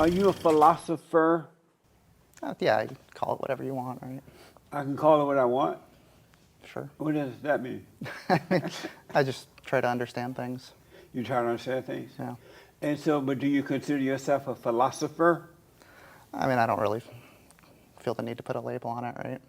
Are you a philosopher? Yeah, you can call it whatever you want, right? I can call it what I want. Sure. What does that mean? I just try to understand things. You try to understand things? Yeah. And so, but do you consider yourself a philosopher? I mean, I don't really feel the need to put a label on it, right?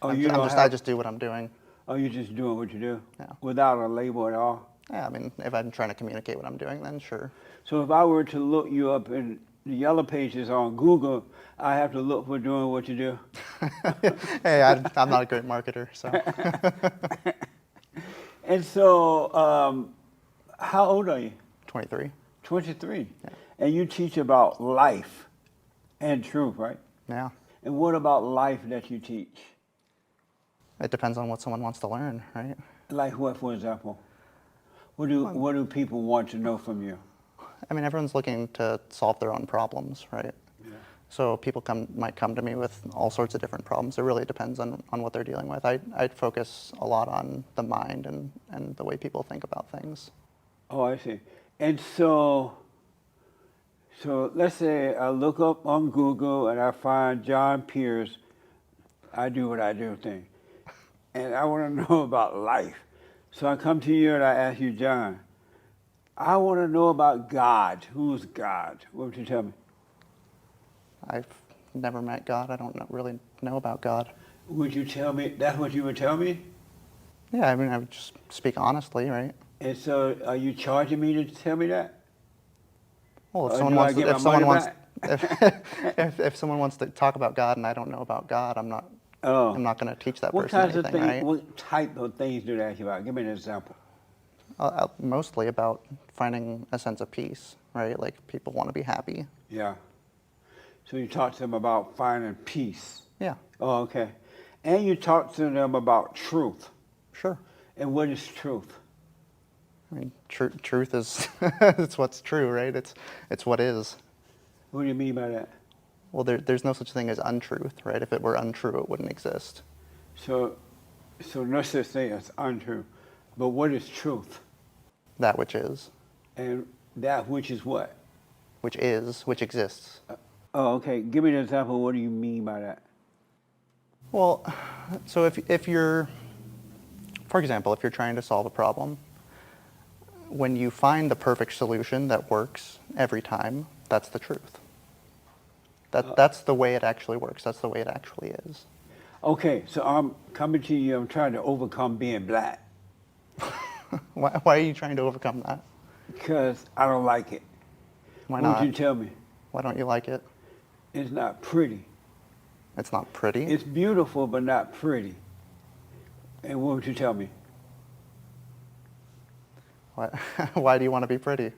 Oh, I just do what I'm doing. Oh, you're just doing what you do? Yeah. Without a label at all? Yeah, I mean, if I'm trying to communicate what I'm doing, then sure. So if I were to look you up in the yellow pages on Google, I have to look for doing what you do? Hey, I'm not a great marketer, so. And so, how old are you? 23. 23. Yeah. And you teach about life and truth, right? Yeah. And what about life that you teach? It depends on what someone wants to learn, right? Like what, for example? What do people want to know from you? I mean, everyone's looking to solve their own problems, right? Yeah. So people might come to me with all sorts of different problems. It really depends on what they're dealing with. I'd focus a lot on the mind and the way people think about things. Oh, I see. And so let's say I look up on Google and I find John Pierce, I do what I do thing. And I want to know about life. So I come to you and I ask you, John, I want to know about God. Who's God? What would you tell me? I've never met God. I don't really know about God. Would you tell me, that's what you would tell me? Yeah, I mean, I would just speak honestly, right? And so are you charging me to tell me that? Well, if someone wants to talk about God and I don't know about God, I'm not going to teach that person anything, right? What type of things do they ask you about? Give me an example. Mostly about finding a sense of peace, right? Like people want to be happy. Yeah. So you talk to them about finding peace. Yeah. Oh, okay. And you talk to them about truth. Sure. And what is truth? I mean, truth is it's what's true, right? It's what is. What do you mean by that? Well, there's no such thing as untruth, right? If it were untrue, it wouldn't exist. So no such thing as untrue. But what is truth? That which is. And that which is what? Which exists. Oh, okay. Give me an example. What do you mean by that? Well, so if you're, for example, if you're trying to solve a problem, when you find the perfect solution that works every time, that's the truth. That's the way it actually works. That's the way it actually is. Okay, so I'm coming to you. I'm trying to overcome being black. Why are you trying to overcome that? Because I don't like it. Why not? What would you tell me? Why don't you like it? It's not pretty. It's not pretty? It's beautiful, but not pretty. And what would you tell me? Why do you want to be pretty?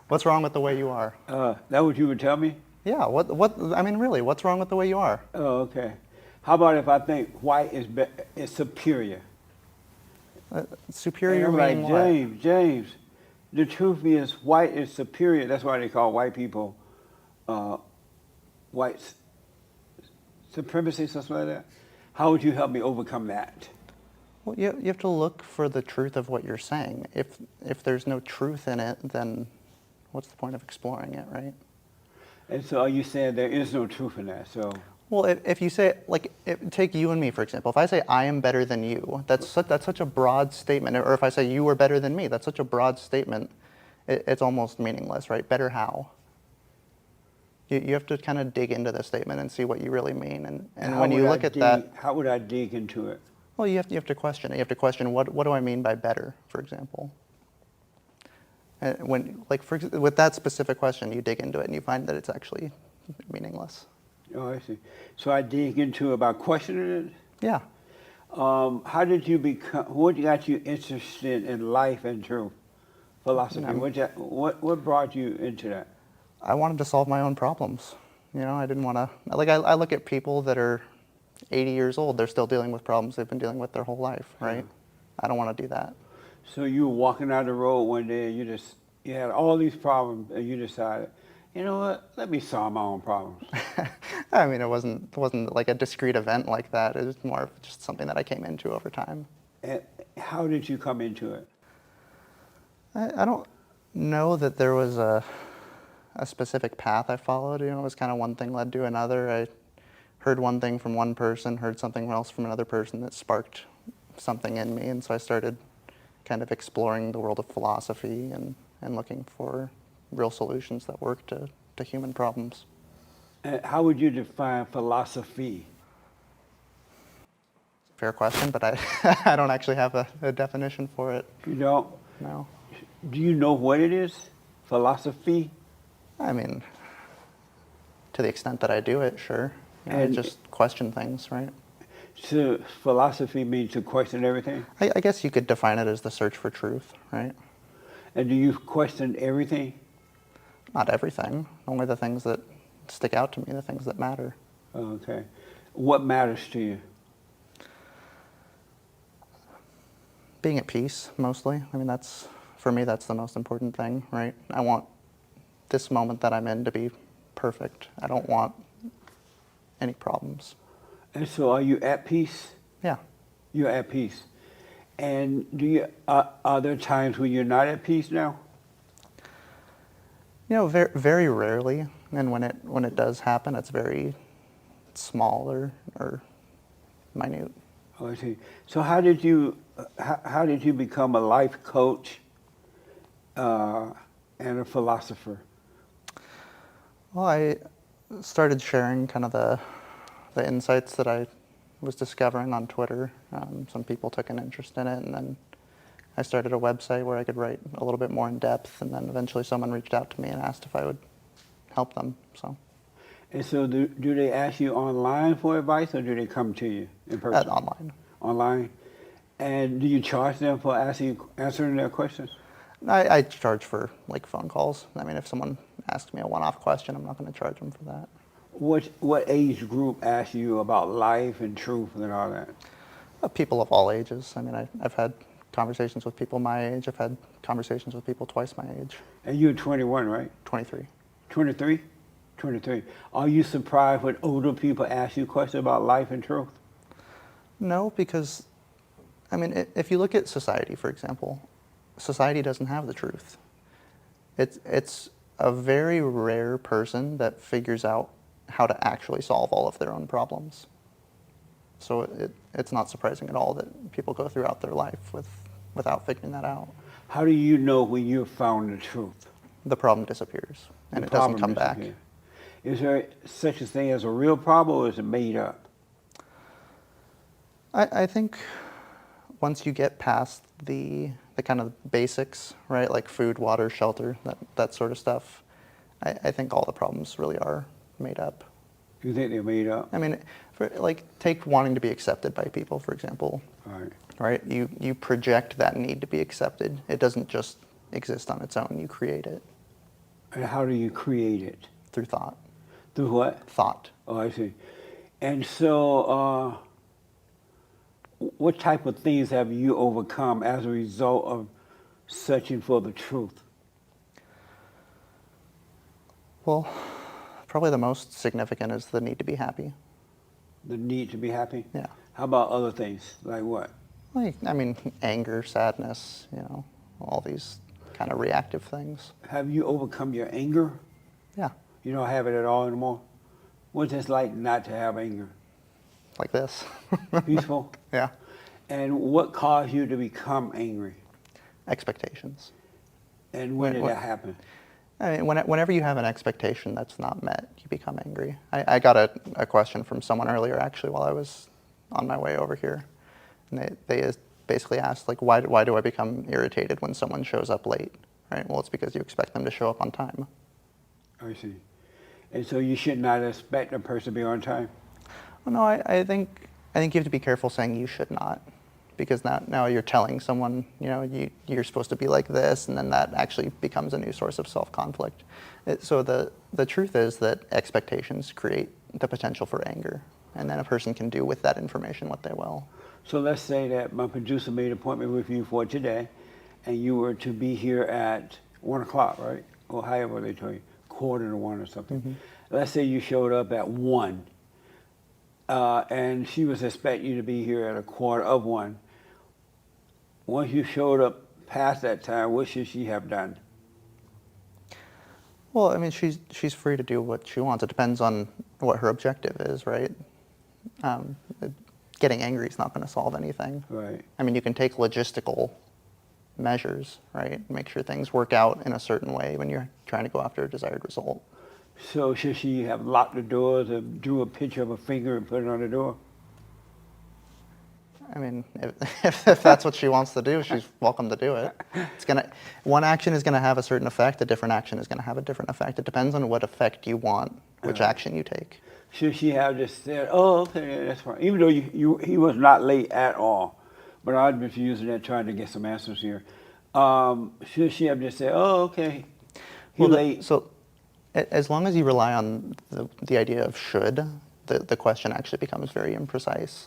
What's wrong with the way you are? That what you would tell me? Yeah, I mean, really, what's wrong with the way you are? Oh, okay. How about if I think white is superior? Superior and I'm meaning like, James, the truth is white is superior. That's why they call white people white supremacy, something like that. How would you help me overcome that? Well, you have to look for the truth of what you're saying. If there's no truth in it, then what's the point of exploring it, right? And so are you saying there is no truth in that? So. Well, if you say, like, take you and me, for example. If I say I am better than you, that's such a broad statement. Or if I say you are better than me, that's such a broad statement. It's almost meaningless, right? Better how? You have to kind of dig into the statement and see what you really mean. And when you look at that... How would I dig into it? Well, you have to question it. You have to question what do I mean by better, for example. And with that specific question, you dig into it and you find that it's actually meaningless. Oh, I see. So I dig into it by questioning it? Yeah. How did you become, what got you interested in life and truth? Philosophy? What brought you into that? I wanted to solve my own problems. I didn't want to, I look at people that are 80 years old, they're still dealing with problems they've been dealing with their whole life, right? Yeah. I don't want to do that. So you were walking down the road one day and you had all these problems and you decided, you know what, let me solve my own problems. I mean, it wasn't like a discrete event like that. It was more of just something that I came into over time. And how did you come into it? I don't know that there was a specific path I followed. It was kind of one thing led to another. I heard one thing from one person, heard something else from another person that sparked something in me, and so I started kind of exploring the world of philosophy and looking for real solutions that work to human problems. How would you define philosophy? Fair question, but I, I don't actually have a definition for it. You don't? No. Do you know what it is? Philosophy? I mean, to the extent that I do it, sure. I And- just question things, right? So philosophy means to question everything? I guess you could define it as the search for truth, right? And do you question everything? Not everything, only the things that stick out to me, the things that matter. Okay. What matters to you? Being at peace, mostly. I mean, for me, that's the most important thing, right? I want this moment that I'm in to be perfect. I don't want any problems. And so are you at peace? Yeah. You're at peace. And are there times when you're not at peace now? Very, very rarely, and when it does happen, it's very small or minute. Oh, I see. So how did you become a life coach and a philosopher? Well, I started sharing kind of the insights that I was discovering on Twitter. Some people took an interest in it, and then I started a website where I could write a little bit more in depth, and then eventually someone reached out to me and asked if I would help them. So. And so do they ask you online for advice, or do they come to you in person? Online. Online. And do you charge them for answering their questions? I charge for like phone calls. I mean, if someone asks me a one-off question, I'm not going to charge them for that. What age group asks you about life and truth and all that? People of all ages. I mean, I've had conversations with people my age. I've had conversations with people twice my age. And you're 21, right? 23. 23? 23. Are you surprised when older people ask you questions about life and truth? No, because, I mean, if you look at society, for example, society doesn't have the truth. It's a very rare person that figures out how to actually solve all of their own problems. So it's not surprising at all that people go throughout their life without figuring that out. How do you know when you've found the truth? The problem disappears, and The it doesn't problem come back. disappears. Is there such a thing as a real problem, or is it made up? I think once you get past the kind of basics, right, like food, water, shelter, that sort of stuff, I think all the problems really are made up. You think they're made up? I mean, take wanting to be accepted by people, for example. All right. Right? You project that need to be accepted. It doesn't just exist on its own. You create it And how do you create it? through thought. Through what? Thought. Oh, I see. And so, what type of things have you overcome as a result of searching for the truth? Well, probably the most significant is the need to be happy. The need to be happy? Yeah. How about other things? Like what? Like, I mean, anger, sadness, all these kind of reactive things. Have you overcome your anger? Yeah. You don't have it at all anymore? What's it like not to have anger? Like this. Peaceful? Yeah. And what caused you to become angry? Expectations. And when did What- that happen? I mean, whenever you have an expectation that's not met, you become angry. I got a question from someone earlier, actually, while I was on my way over here. And they basically asked, like, why do I become irritated when someone shows up late? Right? Well, it's because you expect them to show up on time. I see. And so you should not expect a person to be on time? Well, no, I think you have to be careful saying you should not, because now you're telling someone, you're supposed to be like this, and then that actually becomes a new source of self-conflict. So the truth is that expectations create the potential for anger, and then a person can do with that information what they will. So let's say that my producer made an appointment with you for today, and you were to be here at 1 o'clock, right? Or however they tell you, 1:45 or something. Mm-hmm. Let's say you showed up at 1, and she was expecting you to be here at 1:15. Once you showed up past that time, what should she have done? Well, I mean, she's free to do what she wants. It depends on what her objective is, right? Um, Getting angry is not going to solve anything. Right. I mean, you can take logistical measures, right? Make sure things work out in a certain way when you're trying to go after a desired result. So should she have locked the doors and drew a picture of a finger and put it on the door? I mean, if that's what she wants to do, she's welcome to do it. One action is gonna have a certain effect. A different action is gonna have a different effect. It depends on what effect you want, which action you take. Should she have just said, "Oh, okay, that's fine," even though he was not late at all, but I've been using that trying to get some answers here. Should she have just said, "Oh, okay, he's late"? So, as long as you rely on the idea of should, the question actually becomes very imprecise.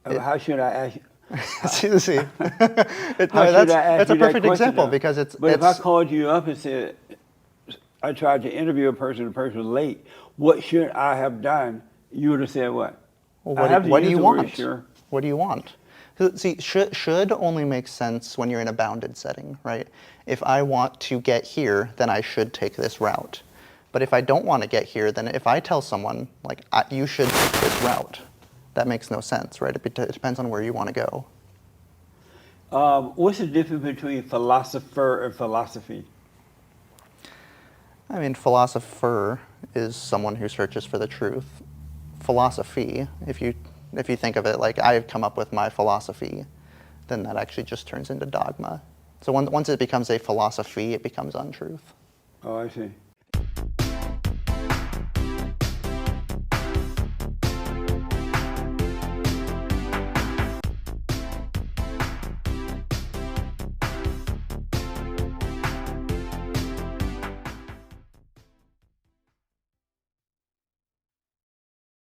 How should I ask you? See, How should I ask that's a you that perfect question, example though? because it's. But if I called you up and said, I tried to interview a person, the person was late, what should I have done? You would have said what? Well, I have to what do use you the word want? sure. What do you want? See, should only makes sense when you're in a bounded setting, right? If I want to get here, then I should take this route. But if I don't want to get here, then if I tell someone, like, you should take this route, that makes no sense, right? It depends on where you want to go. What's the difference between philosopher and philosophy? I mean, philosopher is someone who searches for the truth. Philosophy, if you think of it like I've come up with my philosophy, then that actually just turns into dogma. So once it becomes a philosophy, it becomes untruth. Oh, I see.